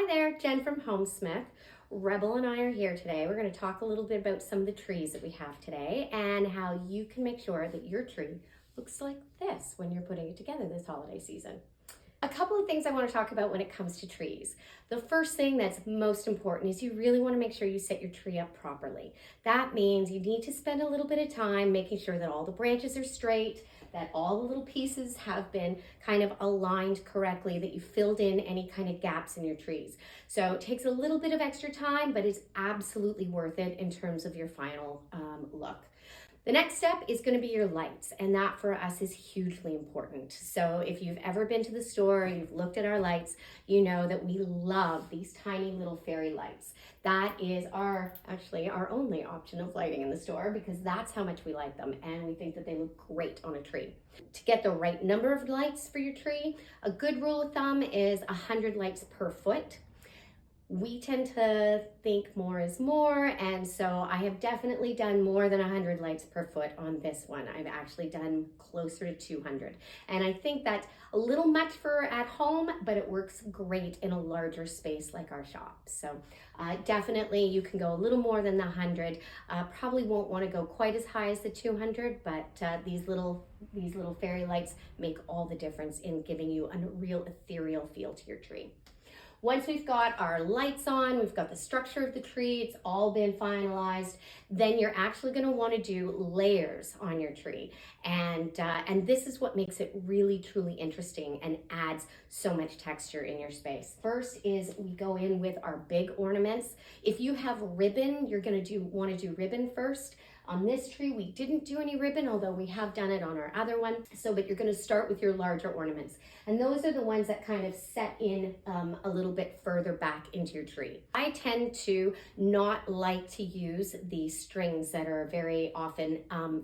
there, Jen from Homesmith. Rebel and I are here today. We're going to talk a little bit about some of the trees that we have today and how you can make sure that your tree looks like this when you're putting it together this holiday season. A couple of things I want to talk about when it comes to trees. The first thing that's most important is you really want to make sure you set your tree up properly. That means you need to spend a little bit of time making sure that all the branches are straight, that all the little pieces have been kind of aligned correctly, that you filled in any kind of gaps in your trees. So it takes a little bit of extra time, but it's absolutely worth it in terms of your final look. The next step is going to be your lights, and that for us is hugely important. So if you've ever been to the store, you've looked at our lights, you know that we love these tiny little fairy lights. That is actually our only option of lighting in the store because that's how much we like them, and we think that they look great on a tree. To get the right number of lights for your tree, a good rule of thumb is 100 lights per foot. We tend to think more is more, and so I have definitely done more than 100 lights per foot on this one. I've actually done closer to 200, and I think that's a little much for at home, but it works great in a larger space like our shop. So definitely you can go a little more than the 100. Probably won't want to go quite as high as the 200, but these little fairy lights make all the difference in giving you a real ethereal feel to your tree. Once we've got our lights on, we've got the structure of the tree, it's all been finalized, then you're actually going to want to do layers on your tree. And this is what makes it really, truly interesting and adds so much texture in your space. First is we go in with our big ornaments. If you have ribbon, you're going to want to do ribbon first. On this tree, we didn't do any ribbon, although we have done it on our other one. But you're going to start with your larger ornaments. And those are the ones that kind of set in a little bit further back into your tree. I tend to not like to use the strings that are very often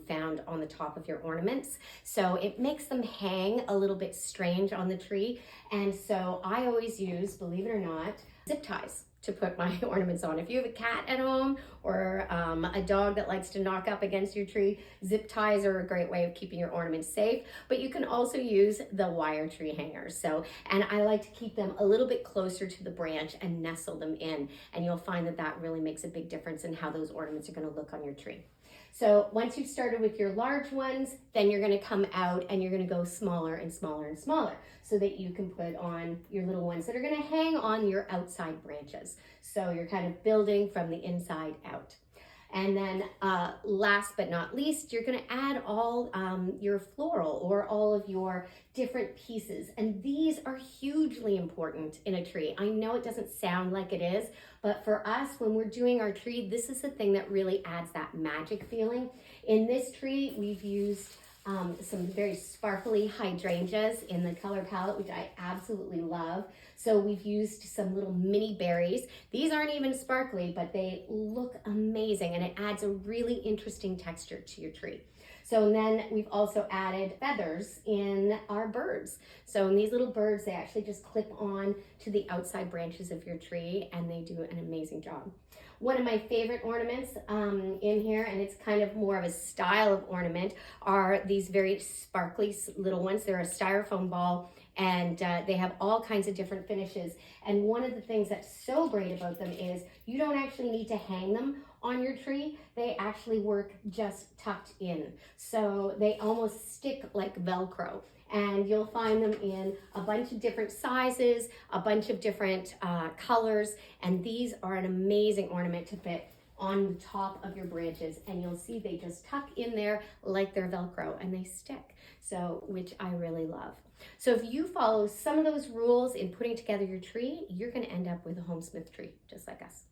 found on the top of your ornaments. So it makes them hang a little bit strange on the tree. And so I always use, believe it or not, zip ties to put my ornaments on. If you have a cat at home or a dog that likes to knock up against your tree, zip ties are a great way of keeping your ornaments safe, but you can also use the wire tree hangers. And I like to keep them a little bit closer to the branch and nestle them in, and you'll find that that really makes a big difference in how those ornaments are gonna look on your tree. So once you've started with your large ones, then you're gonna come out and you're gonna go smaller and smaller and smaller so that you can put on your little ones that are gonna hang on your outside branches. So you're kind of building from the inside out. And then last but not least, you're gonna add all your floral or all of your different pieces. And these are hugely important in a tree. I know it doesn't sound like it is, but for us, when we're doing our tree, this is the thing that really adds that magic feeling. In this tree, we've used some very sparkly hydrangeas in the color palette, which I absolutely love. So we've used some little mini berries. These aren't even sparkly, but they look amazing and it adds a really interesting texture to your tree. So then we've also added feathers in our birds. So in these little birds, they actually just clip on to the outside branches of your tree and they do an amazing job. One of my favorite ornaments in here, and it's kind of more of a style of ornament, are these very sparkly little ones. They're a styrofoam ball and they have all kinds of different finishes. And one of the things that's so great about them is you don't actually need to hang them on your tree. They actually work just tucked in. So they almost stick like Velcro. And you'll find them in a bunch of different sizes, a bunch of different colors, and these are an amazing ornament to fit on the top of your branches, and you'll see they just tuck in there like they're Velcro and they stick, so which I really love. So if you follow some of those rules in putting together your tree, you're going to end up with a Homesmith tree just like us.